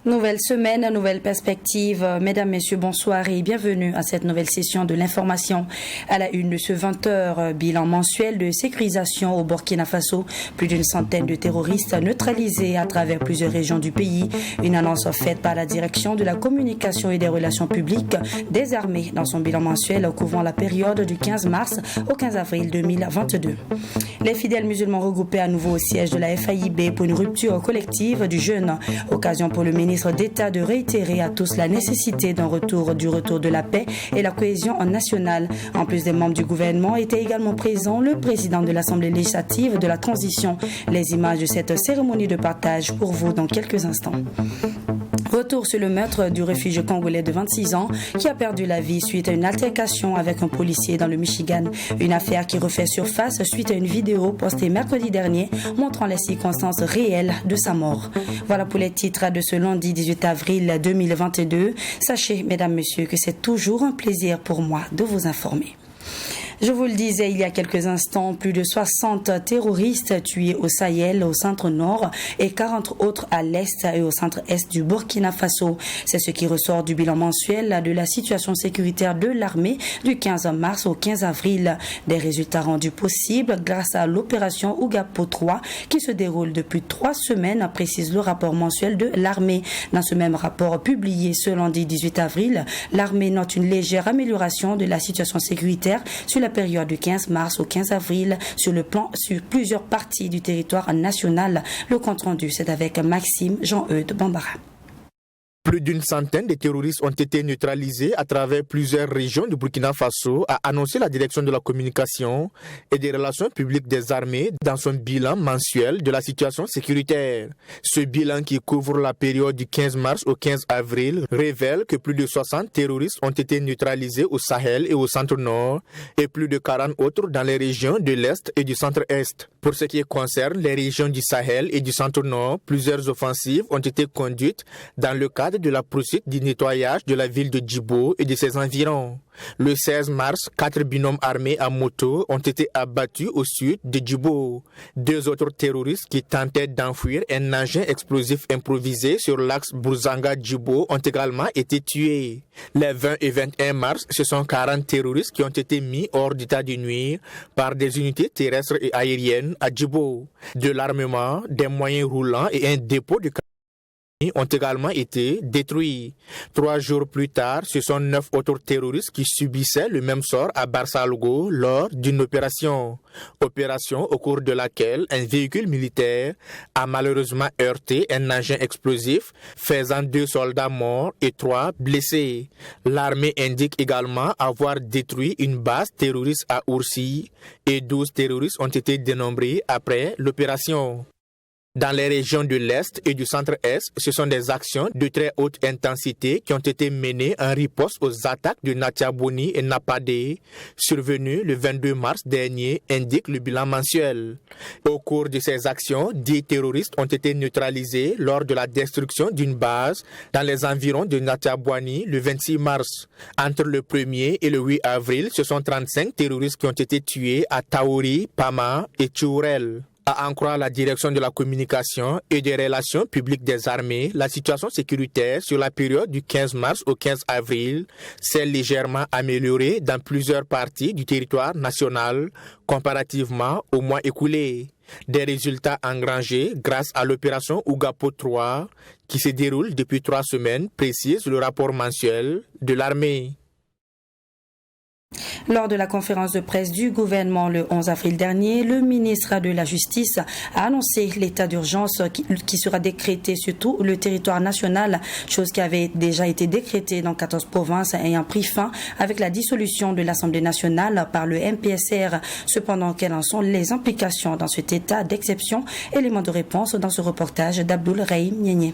Nouvelle semaine, nouvelle perspective. Mesdames, Messieurs, bonsoir et bienvenue à cette nouvelle session de l'information. À la une de ce 20h, bilan mensuel de sécurisation au Burkina Faso. Plus d'une centaine de terroristes neutralisés à travers plusieurs régions du pays. Une annonce faite par la direction de la communication et des relations publiques des armées dans son bilan mensuel couvrant la période du 15 mars au 15 avril 2022. Les fidèles musulmans regroupés à nouveau au siège de la FAIB pour une rupture collective du jeûne. Occasion pour le ministre d'État de réitérer à tous la nécessité d'un retour de la paix et la cohésion nationale. En plus des membres du gouvernement, était également présent le président de l'Assemblée législative de la transition. Les images de cette cérémonie de partage pour vous dans quelques instants. Retour sur le meurtre du réfugié congolais de 26 ans qui a perdu la vie suite à une altercation avec un policier dans le Michigan. Une affaire qui refait surface suite à une vidéo postée mercredi dernier montrant les circonstances réelles de sa mort. Voilà pour les titres de ce lundi 18 avril 2022. Sachez, mesdames, messieurs, que c'est toujours un plaisir pour moi de vous informer. Je vous le disais il y a quelques instants, plus de 60 terroristes tués au Sahel, au centre-nord et 40 autres à l'est et au centre-est du Burkina Faso. C'est ce qui ressort du bilan mensuel de la situation sécuritaire de l'armée du 15 mars au 15 avril. Des résultats rendus possibles grâce à l'opération Ougapo 3 qui se déroule depuis 3 semaines, précise le rapport mensuel de l'armée. Dans ce même rapport publié ce lundi 18 avril, l'armée note une légère amélioration de la situation sécuritaire sur la période du 15 mars au 15 avril sur plusieurs parties du territoire national. Le compte rendu, c'est avec Maxime Jean-Eudes Bambara. Plus d'une centaine de terroristes ont été neutralisés à travers plusieurs régions du Burkina Faso, a annoncé la direction de la communication et des relations publiques des armées dans son bilan mensuel de la situation sécuritaire. Ce bilan qui couvre la période du 15 mars au 15 avril révèle que plus de 60 terroristes ont été neutralisés au Sahel et au centre-nord et plus de 40 autres dans les régions de l'Est et du centre-Est. Pour ce qui concerne les régions du Sahel et du centre-nord, plusieurs offensives ont été conduites dans le cadre de la poursuite du nettoyage de la ville de Djibo et de ses environs. Le 16 mars, 4 binômes armés à moto ont été abattus au sud de Djibo. 2 autres terroristes qui tentaient d'enfuir un engin explosif improvisé sur l'axe Bourzanga-Djibo ont également été tués. Les 20 et 21 mars, ce sont 40 terroristes qui ont été mis hors d'état de nuire par des unités terrestres et aériennes à Djibo. De l'armement, des moyens roulants et un dépôt de ont également été détruits. 3 jours plus tard, ce sont 9 autres terroristes qui subissaient le même sort à Barsalgo lors d'une opération. Opération au cours de laquelle un véhicule militaire a malheureusement heurté un engin explosif, faisant 2 soldats morts et 3 blessés. L'armée indique également avoir détruit une base terroriste à Oursi et 12 terroristes ont été dénombrés après l'opération. Dans les régions de l'Est et du centre-Est, ce sont des actions de très haute intensité qui ont été menées en riposte aux attaques de Natiaboni et Napadé, survenues le 22 mars dernier, indique le bilan mensuel. Au cours de ces actions, 10 terroristes ont été neutralisés lors de la destruction d'une base dans les environs de Natiaboni le 26 mars. Entre le 1er et le 8 avril, ce sont 35 terroristes qui ont été tués à Taouri, Pama et Tchourel. À en croire la direction de la communication et des relations publiques des armées, la situation sécuritaire sur la période du 15 mars au 15 avril s'est légèrement améliorée dans plusieurs parties du territoire national comparativement au mois écoulé. Des résultats engrangés grâce à l'opération Ougapo 3 qui se déroule depuis 3 semaines, précise le rapport mensuel de l'armée. Lors de la conférence de presse du gouvernement le 11 avril dernier, le ministre de la Justice a annoncé l'état d'urgence qui sera décrété sur tout le territoire national, chose qui avait déjà été décrétée dans 14 provinces ayant pris fin avec la dissolution de l'Assemblée nationale par le MPSR. Cependant, quelles en sont les implications dans cet état d'exception? Élément de réponse dans ce reportage d'Abdoul Rahim Niénié.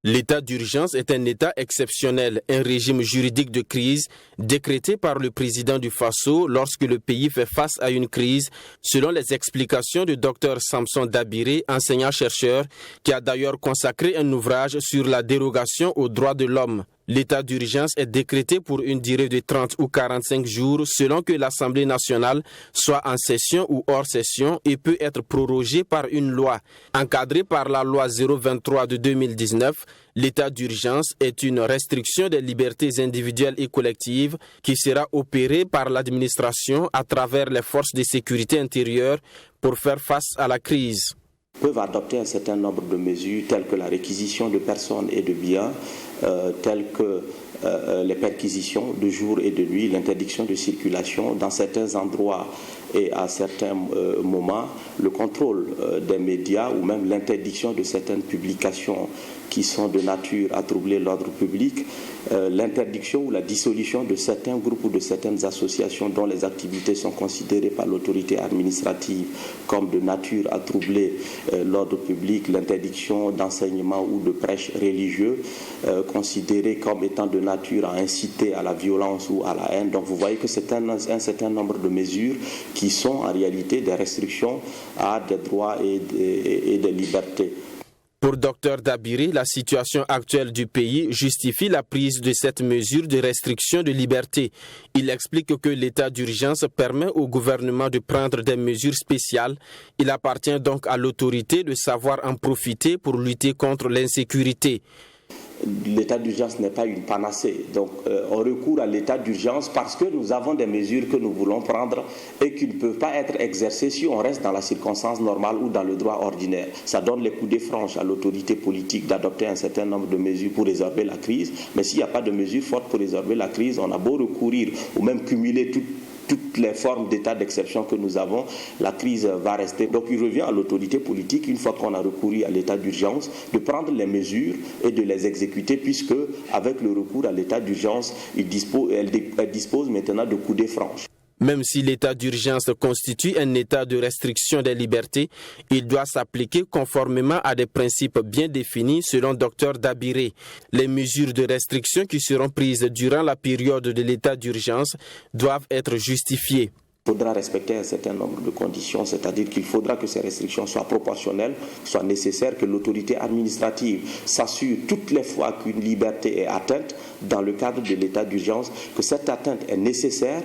L'état d'urgence est un état exceptionnel, un régime juridique de crise décrété par le président du Faso lorsque le pays fait face à une crise, selon les explications du Dr Samson Dabiré, enseignant-chercheur, qui a d'ailleurs consacré un ouvrage sur la dérogation aux droits de l'homme. L'état d'urgence est décrété pour une durée de 30 ou 45 jours selon que l'Assemblée nationale soit en session ou hors session et peut être prorogé par une loi. Encadré par la loi 023 de 2019, l'état d'urgence est une restriction des libertés individuelles et collectives qui sera opérée par l'administration à travers les forces de sécurité intérieure pour faire face à la crise. Peuvent adopter un certain nombre de mesures telles que la réquisition de personnes et de biens, telles que les perquisitions de jour et de nuit, l'interdiction de circulation dans certains endroits et à certains moments, le contrôle des médias ou même l'interdiction de certaines publications qui sont de nature à troubler l'ordre public, l'interdiction ou la dissolution de certains groupes ou de certaines associations dont les activités sont considérées par l'autorité administrative comme de nature à troubler l'ordre public, l'interdiction d'enseignement ou de prêche religieux considérés comme étant de nature à inciter à la violence ou à la haine. Donc vous voyez que c'est un certain nombre de mesures qui sont en réalité des restrictions à des droits et des libertés. Pour Dr Dabiré, la situation actuelle du pays justifie la prise de cette mesure de restriction de liberté. Il explique que l'état d'urgence permet au gouvernement de prendre des mesures spéciales. Il appartient donc à l'autorité de savoir en profiter pour lutter contre l'insécurité. L'état d'urgence n'est pas une panacée. Donc on recourt à l'état d'urgence parce que nous avons des mesures que nous voulons prendre et qui ne peuvent pas être exercées si on reste dans la circonstance normale ou dans le droit ordinaire. Ça donne les coups de franche à l'autorité politique d'adopter un certain nombre de mesures pour résorber la crise. Mais s'il n'y a pas de mesures fortes pour résorber la crise, on a beau recourir ou même cumuler toutes les formes d'état d'exception que nous avons, la crise va rester. Donc il revient à l'autorité politique, une fois qu'on a recouru à l'état d'urgence, de prendre les mesures et de les exécuter, puisque avec le recours à l'état d'urgence, elle dispose maintenant de coudées franches. Même si l'état d'urgence constitue un état de restriction des libertés, il doit s'appliquer conformément à des principes bien définis selon Dr Dabiré. Les mesures de restriction qui seront prises durant la période de l'état d'urgence doivent être justifiées. Il faudra respecter un certain nombre de conditions, c'est-à-dire qu'il faudra que ces restrictions soient proportionnelles, soient nécessaires, que l'autorité administrative s'assure toutes les fois qu'une liberté est atteinte dans le cadre de l'état d'urgence, que cette atteinte est nécessaire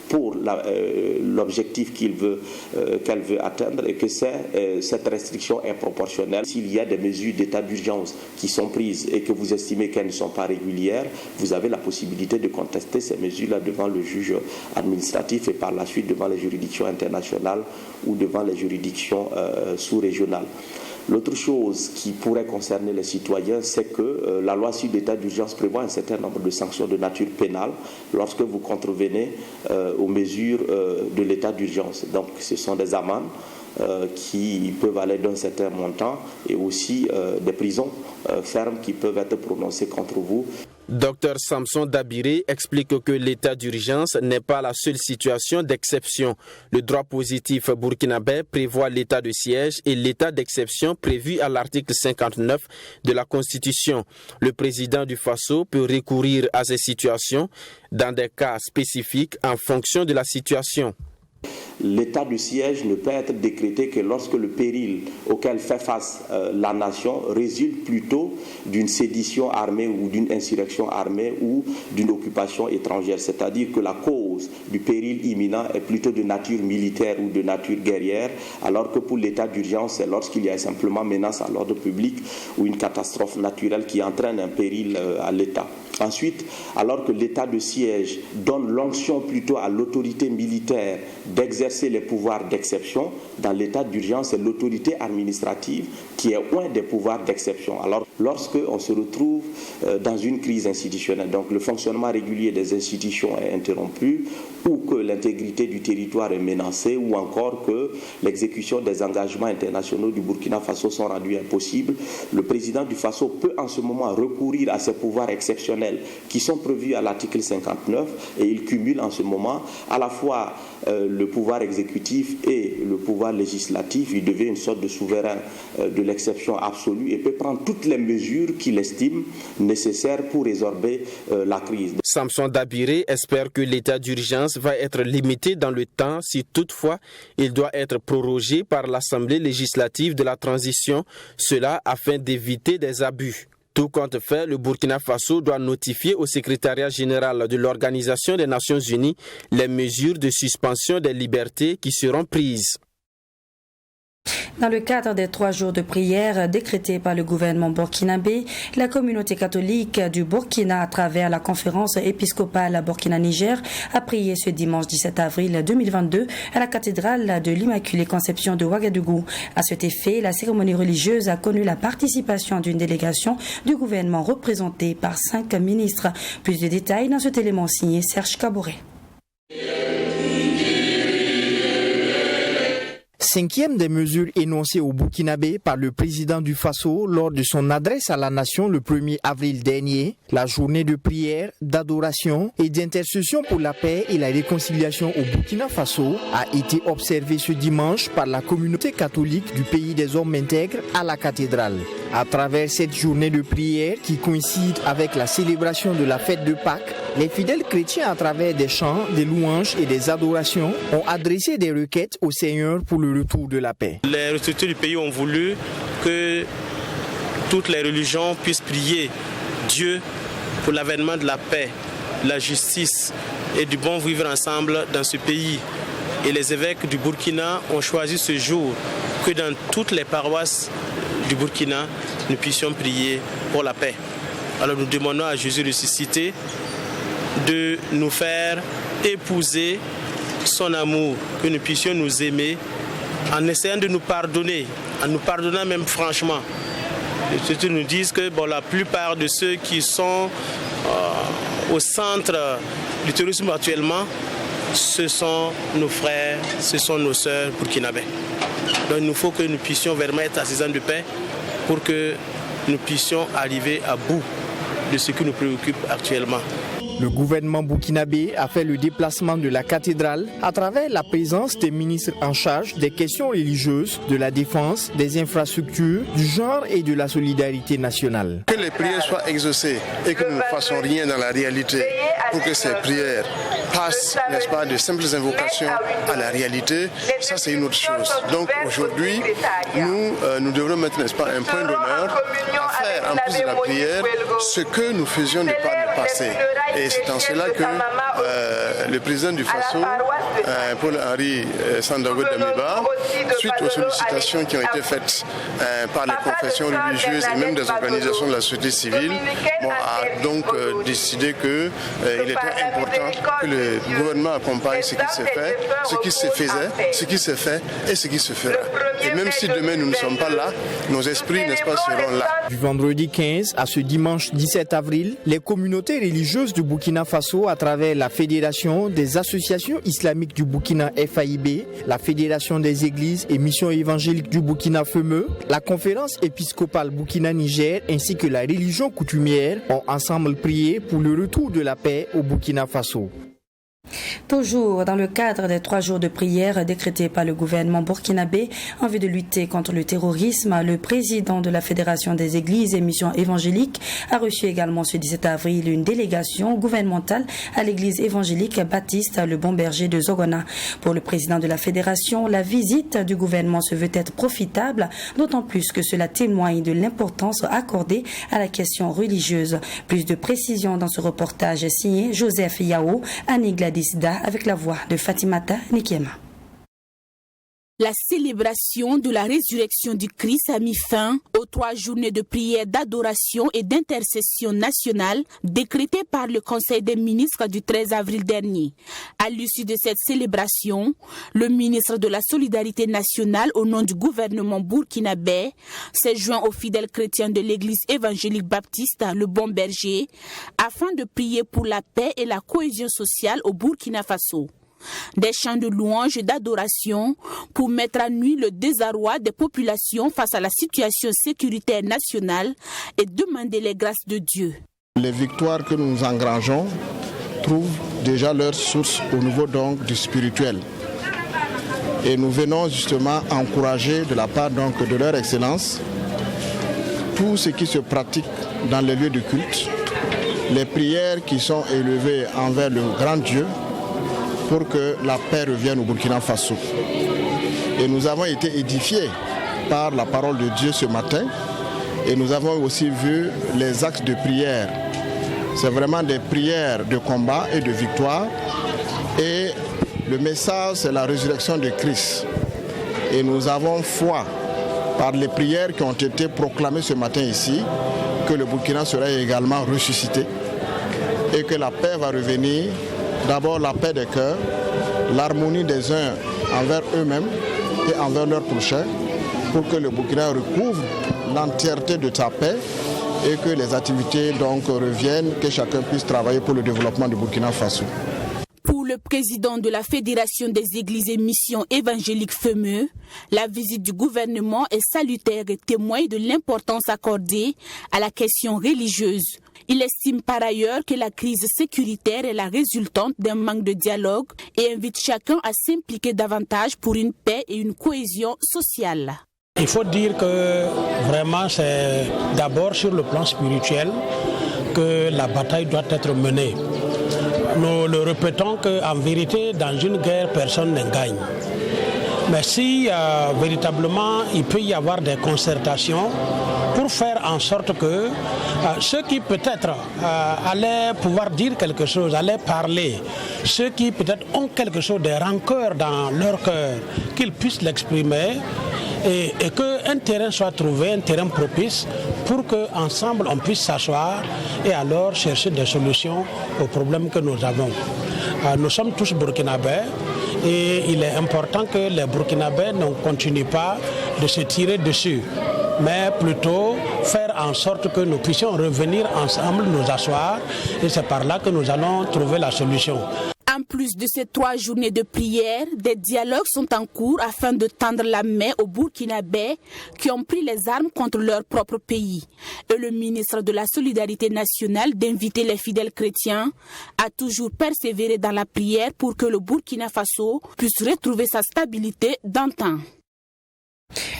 pour l'objectif qu'elle veut atteindre et que cette restriction est proportionnelle. S'il y a des mesures d'état d'urgence qui sont prises et que vous estimez qu'elles ne sont pas régulières, vous avez la possibilité de contester ces mesures-là devant le juge administratif et par la suite devant les juridictions internationales ou devant les juridictions sous-régionales. L'autre chose qui pourrait concerner les citoyens, c'est que la loi sur l'état d'urgence prévoit un certain nombre de sanctions de nature pénale lorsque vous contrevenez aux mesures de l'état d'urgence. Donc ce sont des amendes qui peuvent aller d'un certain montant et aussi des prisons fermes qui peuvent être prononcées contre vous. Dr Samson Dabiré explique que l'état d'urgence n'est pas la seule situation d'exception. Le droit positif burkinabé prévoit l'état de siège et l'état d'exception prévu à l'article 59 de la Constitution. Le président du Faso peut recourir à ces situations dans des cas spécifiques en fonction de la situation. L'état de siège ne peut être décrété que lorsque le péril auquel fait face la nation résulte plutôt d'une sédition armée ou d'une insurrection armée ou d'une occupation étrangère. C'est-à-dire que la cause du péril imminent est plutôt de nature militaire ou de nature guerrière, alors que pour l'état d'urgence, c'est lorsqu'il y a simplement menace à l'ordre public ou une catastrophe naturelle qui entraîne un péril à l'État. Ensuite, alors que l'état de siège donne l'onction plutôt à l'autorité militaire d'exercer les pouvoirs d'exception, dans l'état d'urgence, c'est l'autorité administrative qui est un des pouvoirs d'exception. Alors, lorsqu'on se retrouve dans une crise institutionnelle, donc le fonctionnement régulier des institutions est interrompu, ou que l'intégrité du territoire est menacée, ou encore que l'exécution des engagements internationaux du Burkina Faso sont rendus impossibles, le président du Faso peut en ce moment recourir à ces pouvoirs exceptionnels qui sont prévus à l'article 59 et il cumule en ce moment à la fois le pouvoir exécutif et le pouvoir législatif. Il devient une sorte de souverain de l'exception absolue et peut prendre toutes les mesures qu'il estime nécessaires pour résorber la crise. Samson Dabiré espère que l'état d'urgence va être limité dans le temps si toutefois il doit être prorogé par l'Assemblée législative de la transition, cela afin d'éviter des abus. Tout compte fait, le Burkina Faso doit notifier au secrétariat général de l'Organisation des Nations Unies les mesures de suspension des libertés qui seront prises. Dans le cadre des 3 jours de prière décrétés par le gouvernement burkinabé, la communauté catholique du Burkina, à travers la conférence épiscopale Burkina-Niger, a prié ce dimanche 17 avril 2022 à la cathédrale de l'Immaculée Conception de Ouagadougou. À cet effet, la cérémonie religieuse a connu la participation d'une délégation du gouvernement représentée par 5 ministres. Plus de détails dans ce élément signé Serge Kaboré. 5e des mesures énoncées au Burkinabé par le président du Faso lors de son adresse à la nation le 1er avril dernier, la journée de prière, d'adoration et d'intercession pour la paix et la réconciliation au Burkina Faso a été observée ce dimanche par la communauté catholique du pays des hommes intègres à la cathédrale. À travers cette journée de prière qui coïncide avec la célébration de la fête de Pâques, les fidèles chrétiens à travers des chants, des louanges et des adorations ont adressé des requêtes au Seigneur pour le retour de la paix. Les autorités du pays ont voulu que toutes les religions puissent prier Dieu pour l'avènement de la paix, de la justice et du bon vivre ensemble dans ce pays. Et les évêques du Burkina ont choisi ce jour que dans toutes les paroisses du Burkina, nous puissions prier pour la paix. Alors nous demandons à Jésus ressuscité de nous faire épouser son amour, que nous puissions nous aimer en essayant de nous pardonner, en nous pardonnant même franchement. Et surtout nous disent que la plupart de ceux qui sont au centre du terrorisme actuellement, ce sont nos frères, ce sont nos sœurs burkinabés. Donc il nous faut que nous puissions vraiment être artisans de paix pour que nous puissions arriver à bout de ce qui nous préoccupe actuellement. Le gouvernement burkinabé a fait le déplacement de la cathédrale à travers la présence des ministres en charge des questions religieuses, de la défense, des infrastructures, du genre et de la solidarité nationale. Que les prières soient exaucées et que nous ne fassions rien dans la réalité pour que ces prières passent, n'est-ce pas, de simples invocations à la réalité, ça c'est une autre chose. Donc aujourd'hui, nous devrons mettre, n'est-ce pas, un point d'honneur à faire en plus de la prière ce que nous faisions de par le passé. Et c'est en cela que le président du Faso, Paul-Henri Sandaogo Damiba, suite aux sollicitations qui ont été faites par les confessions religieuses et même des organisations de la société civile, a donc décidé qu'il était important que le gouvernement accompagne ce qui s'est fait, ce qui se faisait, ce qui se fait et ce qui se fera. Et même si demain nous ne sommes pas là, nos esprits, n'est-ce pas, seront là. Du vendredi 15 à ce dimanche 17 avril, les communautés religieuses du Burkina Faso, à travers la Fédération des associations islamiques du Burkina FAIB, la Fédération des églises et missions évangéliques du Burkina FEME, la conférence épiscopale Burkina-Niger ainsi que la religion coutumière ont ensemble prié pour le retour de la paix au Burkina Faso. Toujours dans le cadre des 3 jours de prière décrétés par le gouvernement burkinabé en vue de lutter contre le terrorisme, le président de la Fédération des églises et missions évangéliques a reçu également ce 17 avril une délégation gouvernementale à l'église évangélique Baptiste le Bon Berger de Zogona. Pour le président de la Fédération, la visite du gouvernement se veut être profitable, d'autant plus que cela témoigne de l'importance accordée à la question religieuse. Plus de précisions dans ce reportage signé Joseph Yao, Annie Gladys-Da avec la voix de Fatimata Nikiema. La célébration de la résurrection du Christ a mis fin aux 3 journées de prière, d'adoration et d'intercession nationale décrétées par le Conseil des ministres du 13 avril dernier. À l'issue de cette célébration, le ministre de la Solidarité nationale au nom du gouvernement burkinabé s'est joint aux fidèles chrétiens de l'église évangélique baptiste le Bon Berger afin de prier pour la paix et la cohésion sociale au Burkina Faso. Des chants de louange et d'adoration pour mettre à nu le désarroi des populations face à la situation sécuritaire nationale et demander les grâces de Dieu. Les victoires que nous engrangeons trouvent déjà leur source au niveau donc du spirituel. Et nous venons justement encourager de la part donc de leur Excellence tout ce qui se pratique dans les lieux de culte, les prières qui sont élevées envers le grand Dieu pour que la paix revienne au Burkina Faso. Et nous avons été édifiés par la parole de Dieu ce matin et nous avons aussi vu les axes de prière. C'est vraiment des prières de combat et de victoire et le message c'est la résurrection de Christ. Et nous avons foi par les prières qui ont été proclamées ce matin ici que le Burkina sera également ressuscité et que la paix va revenir, d'abord la paix des cœurs, l'harmonie des uns envers eux-mêmes et envers leurs prochains, pour que le Burkina recouvre l'entièreté de sa paix et que les activités donc reviennent, que chacun puisse travailler pour le développement du Burkina Faso. Pour le président de la Fédération des Églises et Missions évangéliques FEME, la visite du gouvernement est salutaire et témoigne de l'importance accordée à la question religieuse. Il estime par ailleurs que la crise sécuritaire est la résultante d'un manque de dialogue et invite chacun à s'impliquer davantage pour une paix et une cohésion sociale. Il faut dire que vraiment c'est d'abord sur le plan spirituel que la bataille doit être menée. Nous le répétons qu'en vérité, dans une guerre, personne ne gagne. Mais si véritablement il peut y avoir des concertations pour faire en sorte que ceux qui peut-être allaient pouvoir dire quelque chose, allaient parler, ceux qui peut-être ont quelque chose de rancœur dans leur cœur, qu'ils puissent l'exprimer et qu'un terrain soit trouvé, un terrain propice pour qu'ensemble on puisse s'asseoir et alors chercher des solutions aux problèmes que nous avons. Nous sommes tous burkinabés et il est important que les burkinabés ne continuent pas de se tirer dessus, mais plutôt faire en sorte que nous puissions revenir ensemble, nous asseoir et c'est par là que nous allons trouver la solution. En plus de ces 3 journées de prière, des dialogues sont en cours afin de tendre la main aux Burkinabés qui ont pris les armes contre leur propre pays. Et le ministre de la Solidarité nationale d'inviter les fidèles chrétiens à toujours persévérer dans la prière pour que le Burkina Faso puisse retrouver sa stabilité d'antan.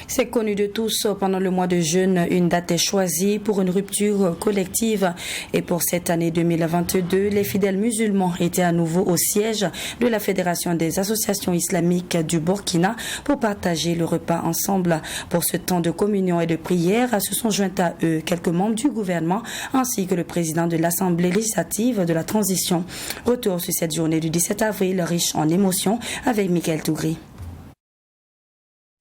C'est connu de tous, pendant le mois de jeûne, une date est choisie pour une rupture collective. Et pour cette année 2022, les fidèles musulmans étaient à nouveau au siège de la Fédération des associations islamiques du Burkina pour partager le repas ensemble. Pour ce temps de communion et de prière, se sont joints à eux quelques membres du gouvernement ainsi que le président de l'Assemblée législative de la transition. Retour sur cette journée du 17 avril riche en émotions avec Michael Tougri.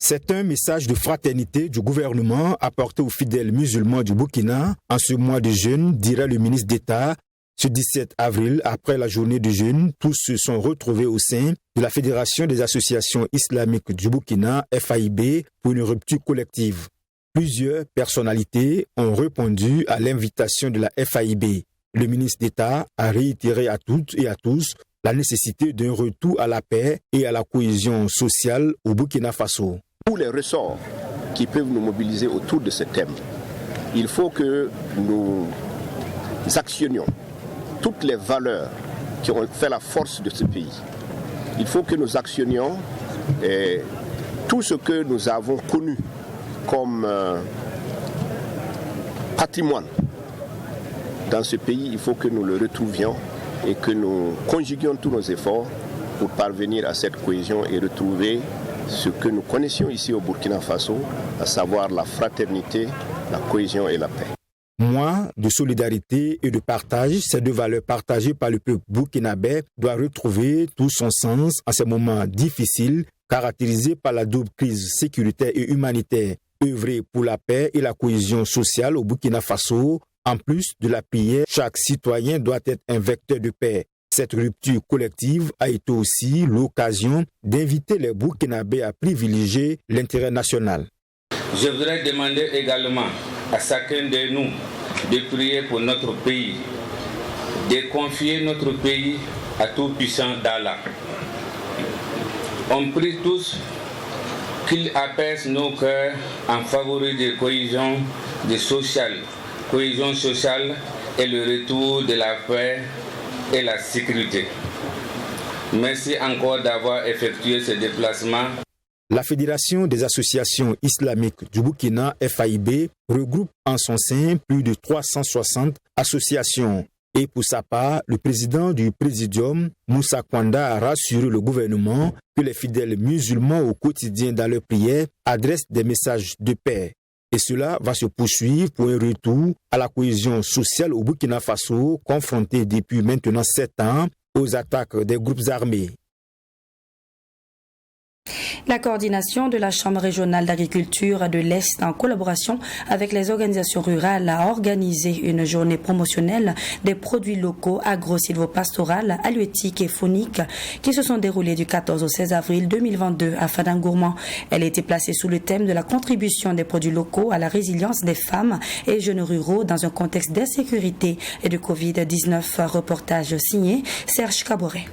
C'est un message de fraternité du gouvernement apporté aux fidèles musulmans du Burkina en ce mois de jeûne, dira le ministre d'État. Ce 17 avril, après la journée de jeûne, tous se sont retrouvés au sein de la Fédération des associations islamiques du Burkina, FAIB, pour une rupture collective. Plusieurs personnalités ont répondu à l'invitation de la FAIB. Le ministre d'État a réitéré à toutes et à tous la nécessité d'un retour à la paix et à la cohésion sociale au Burkina Faso. Tous les ressorts qui peuvent nous mobiliser autour de ce thème, il faut que nous actionnions toutes les valeurs qui ont fait la force de ce pays. Il faut que nous actionnions tout ce que nous avons connu comme patrimoine dans ce pays. Il faut que nous le retrouvions et que nous conjuguions tous nos efforts pour parvenir à cette cohésion et retrouver ce que nous connaissions ici au Burkina Faso, à savoir la fraternité, la cohésion et la paix. Mois de solidarité et de partage, ces 2 valeurs partagées par le peuple burkinabé doivent retrouver tout son sens en ces moments difficiles, caractérisés par la double crise sécuritaire et humanitaire. Œuvrer pour la paix et la cohésion sociale au Burkina Faso, en plus de la prière, chaque citoyen doit être un vecteur de paix. Cette rupture collective a été aussi l'occasion d'inviter les Burkinabés à privilégier l'intérêt national. Je voudrais demander également à chacun de nous de prier pour notre pays, de confier notre pays à tout-puissant d'Allah. On prie tous qu'il apaise nos cœurs en faveur de cohésion sociale et le retour de la paix et la sécurité. Merci encore d'avoir effectué ce déplacement. La Fédération des associations islamiques du Burkina, FAIB, regroupe en son sein plus de 360 associations. Et pour sa part, le président du Présidium, Moussa Kwanda, a rassuré le gouvernement que les fidèles musulmans au quotidien dans leurs prières adressent des messages de paix. Et cela va se poursuivre pour un retour à la cohésion sociale au Burkina Faso, confronté depuis maintenant 7 ans aux attaques des groupes armés. La coordination de la Chambre régionale d'agriculture de l'Est, en collaboration avec les organisations rurales, a organisé une journée promotionnelle des produits locaux agro-silvopastorales, halieutiques et fauniques qui se sont déroulées du 14 au 16 avril 2022 à Fadangourmand. Elle a été placée sous le thème de la contribution des produits locaux à la résilience des femmes et jeunes ruraux dans un contexte d'insécurité et de Covid-19. Reportage signé Serge Caboret.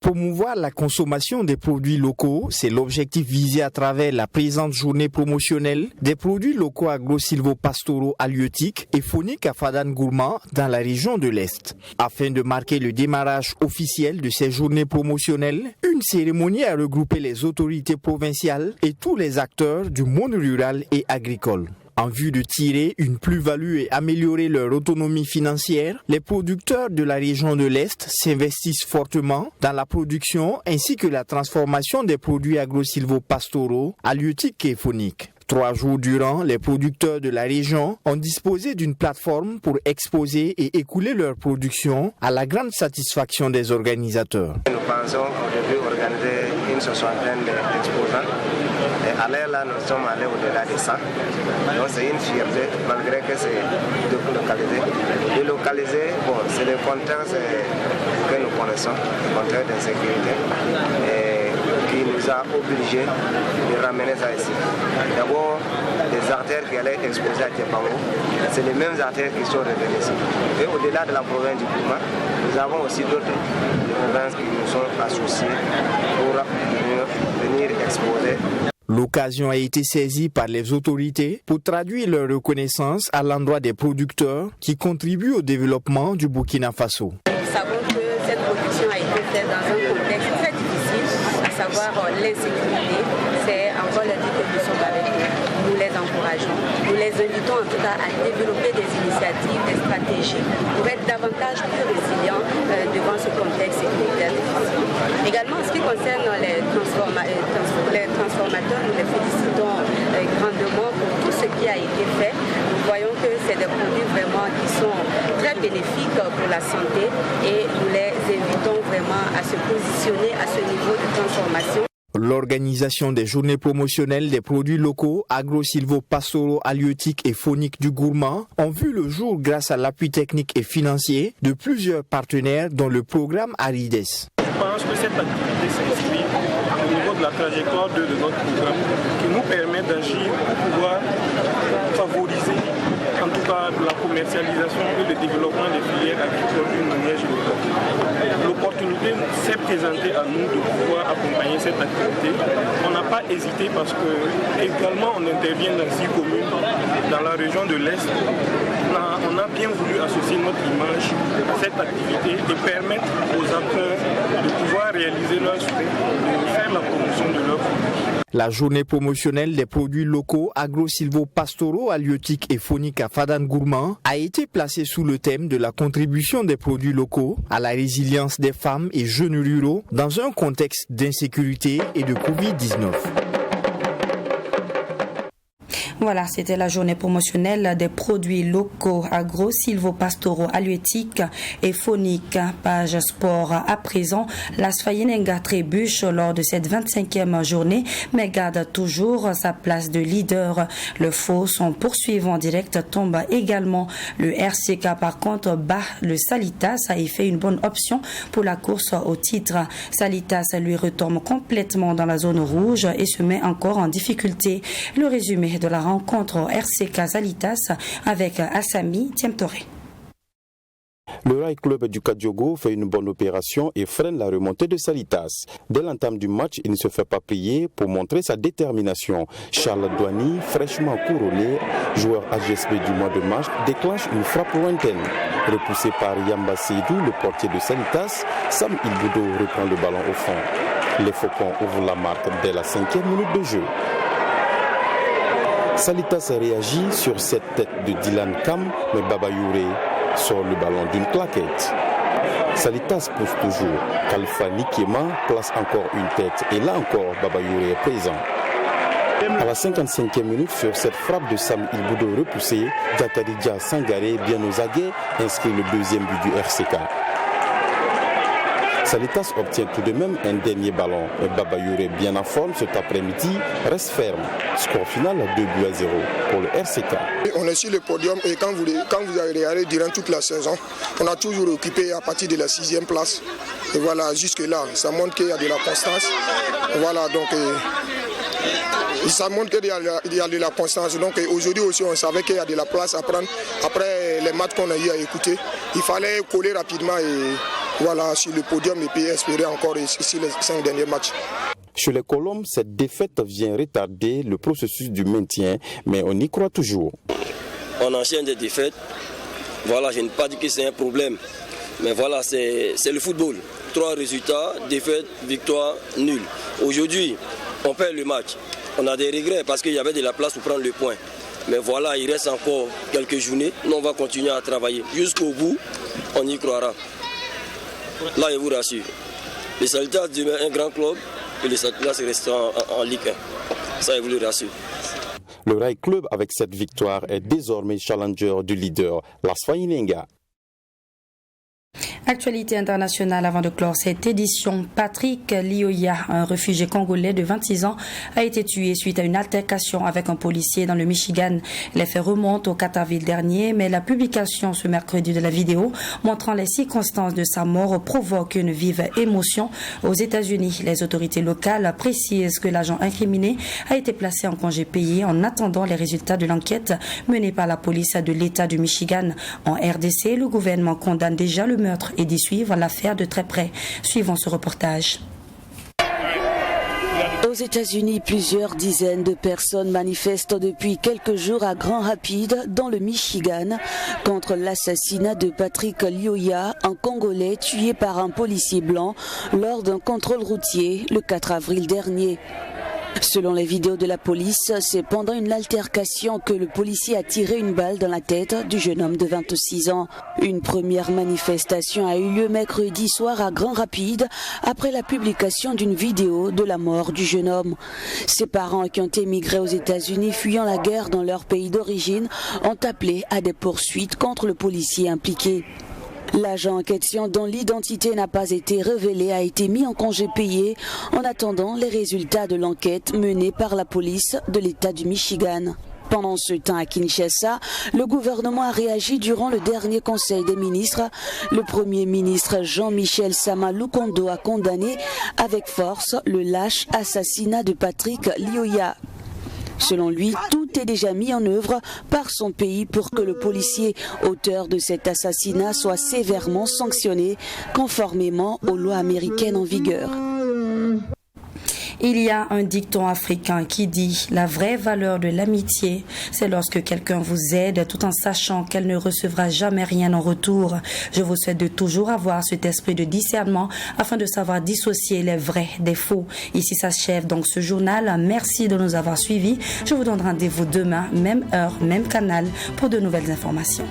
Promouvoir la consommation des produits locaux, c'est l'objectif visé à travers la présente journée promotionnelle des produits locaux agro-silvopastoraux halieutiques et fauniques à Fadangourmand dans la région de l'Est. Afin de marquer le démarrage officiel de ces journées promotionnelles, une cérémonie a regroupé les autorités provinciales et tous les acteurs du monde rural et agricole. En vue de tirer une plus-value et améliorer leur autonomie financière, les producteurs de la région de l'Est s'investissent fortement dans la production ainsi que la transformation des produits agro-silvopastoraux, halieutiques et fauniques. 3 jours durant, les producteurs de la région ont disposé d'une plateforme pour exposer et écouler leur production à la grande satisfaction des organisateurs. Nous pensons au début organiser une soixantaine d'exposants. Et là, nous sommes allés au-delà de ça. Donc c'est une fierté, malgré que c'est délocalisé. Délocalisé, bon, c'est le contexte que nous connaissons, le contexte d'insécurité, et qui nous a obligés de ramener ça ici. D'abord, les artères qui allaient exposer à Tchepango, c'est les mêmes artères qui sont revenues ici. Et au-delà de la province du Kouma, nous avons aussi d'autres provinces qui nous sont associées pour venir exposer. L'occasion a été saisie par les autorités pour traduire leur reconnaissance à l'endroit des producteurs qui contribuent au développement du Burkina Faso. Nous savons que cette production a été faite dans un contexte très difficile, à savoir l'insécurité. C'est encore le dit que nous sommes avec eux. Nous les encourageons. Nous les invitons en tout cas à développer des initiatives, des stratégies pour être davantage plus résilients devant ce contexte sécuritaire difficile. Également, en ce qui concerne les transformateurs, nous les félicitons grandement pour tout ce qui a été fait. Nous voyons que c'est des produits vraiment qui sont très bénéfiques pour la santé et nous les invitons vraiment à se positionner à ce niveau de transformation. L'organisation des journées promotionnelles des produits locaux agro-silvopastoraux, halieutiques et fauniques du Gourmand ont vu le jour grâce à l'appui technique et financier de plusieurs partenaires dont le programme Arides. Je pense que cette activité s'inscrit au niveau de la trajectoire de notre programme qui nous permet d'agir pour pouvoir favoriser en tout cas la commercialisation et le développement des filières agricoles d'une manière générale. L'opportunité s'est présentée à nous de pouvoir accompagner cette activité. On n'a pas hésité parce que également on intervient dans 6 communes dans la région de l'Est. On a bien voulu associer notre image à cette activité et permettre aux acteurs de pouvoir réaliser leurs souhaits, de faire la promotion de leurs produits. La journée promotionnelle des produits locaux agro-silvopastoraux, halieutiques et fauniques à Fadangourmand a été placée sous le thème de la contribution des produits locaux à la résilience des femmes et jeunes ruraux dans un contexte d'insécurité et de Covid-19. Voilà, c'était la journée promotionnelle des produits locaux agro-silvopastoraux, halieutiques et fauniques. Page sport à présent. Las Fayenenga trébuche lors de cette 25e journée, mais garde toujours sa place de leader. Le faux, son poursuivant en direct, tombe également. Le RCK, par contre, bat le Salitas et fait une bonne option pour la course au titre. Salitas lui retombe complètement dans la zone rouge et se met encore en difficulté. Le résumé de la rencontre RCK Salitas avec Assami Tiemtoré. Le Rail Club du Kadiogo fait une bonne opération et freine la remontée de Salitas. Dès l'entame du match, il ne se fait pas prier pour montrer sa détermination. Charles Douani, fraîchement couronné, joueur AGSB du mois de mars, déclenche une frappe lointaine. Repoussé par Yamba Seydou, le portier de Salitas, Sam Ilboudo reprend le ballon au fond. Les Faucons ouvrent la marque dès la 5e minute de jeu. Salitas réagit sur cette tête de Dylan Kam, mais Baba Youré sort le ballon d'une claquette. Salitas pousse toujours. Khalifa Nikema place encore une tête et là encore Baba Youré est présent. À la 55e minute, sur cette frappe de Sam Ilboudo repoussée, Djakaridja Sangaré, bien aux aguets, inscrit le deuxième but du RCK. Salitas obtient tout de même un dernier ballon. Mais Baba Youré, bien en forme cet après-midi, reste ferme. Score final 2-0 pour le RCK. On est sur le podium et quand vous avez regardé durant toute la saison, on a toujours occupé à partir de la 6e place. Et voilà, jusque-là, ça montre qu'il y a de la constance. Voilà, donc ça montre qu'il y a de la constance. Donc aujourd'hui aussi, on savait qu'il y a de la place à prendre. Après les matchs qu'on a eu à écouter, il fallait coller rapidement et voilà, sur le podium et puis espérer encore ici les 5 derniers matchs. Chez les Colombes, cette défaite vient retarder le processus du maintien, mais on y croit toujours. On enchaîne des défaites. Voilà, je ne pas dire que c'est un problème, mais voilà, c'est le football. 3 résultats, défaite, victoire, nul. Aujourd'hui, on perd le match. On a des regrets parce qu'il y avait de la place pour prendre le point. Mais voilà, il reste encore quelques journées. Nous, on va continuer à travailler. Jusqu'au bout, on y croira. Là, je vous rassure. Les Salitas demeurent un grand club et les Salitas restent en Ligue 1. Ça, je vous le rassure. Le Rail Club, avec cette victoire, est désormais challenger du leader, Las Fainenga. Actualité internationale avant de clore cette édition. Patrick Lioya, un réfugié congolais de 26 ans, a été tué suite à une altercation avec un policier dans le Michigan. Les faits remontent au 4 avril dernier, mais la publication ce mercredi de la vidéo montrant les circonstances de sa mort provoque une vive émotion aux États-Unis. Les autorités locales précisent que l'agent incriminé a été placé en congé payé en attendant les résultats de l'enquête menée par la police de l'État du Michigan. En RDC, le gouvernement condamne déjà le meurtre et d'y suivre l'affaire de très près. Suivons ce reportage. Aux États-Unis, plusieurs dizaines de personnes manifestent depuis quelques jours à Grand Rapids, dans le Michigan, contre l'assassinat de Patrick Lioya, un Congolais tué par un policier blanc lors d'un contrôle routier le 4 avril dernier. Selon les vidéos de la police, c'est pendant une altercation que le policier a tiré une balle dans la tête du jeune homme de 26 ans. Une première manifestation a eu lieu mercredi soir à Grand Rapids après la publication d'une vidéo de la mort du jeune homme. Ses parents qui ont émigré aux États-Unis fuyant la guerre dans leur pays d'origine ont appelé à des poursuites contre le policier impliqué. L'agent en question, dont l'identité n'a pas été révélée, a été mis en congé payé en attendant les résultats de l'enquête menée par la police de l'État du Michigan. Pendant ce temps à Kinshasa, le gouvernement a réagi durant le dernier conseil des ministres. Le premier ministre Jean-Michel Sama Lukondo a condamné avec force le lâche assassinat de Patrick Lioya. Selon lui, tout est déjà mis en œuvre par son pays pour que le policier auteur de cet assassinat soit sévèrement sanctionné conformément aux lois américaines en vigueur. Il y a un dicton africain qui dit « La vraie valeur de l'amitié, c'est lorsque quelqu'un vous aide tout en sachant qu'elle ne recevra jamais rien en retour. » Je vous souhaite de toujours avoir cet esprit de discernement afin de savoir dissocier les vrais des faux. Ici s'achève donc ce journal. Merci de nous avoir suivis. Je vous donne rendez-vous demain, même heure, même canal, pour de nouvelles informations.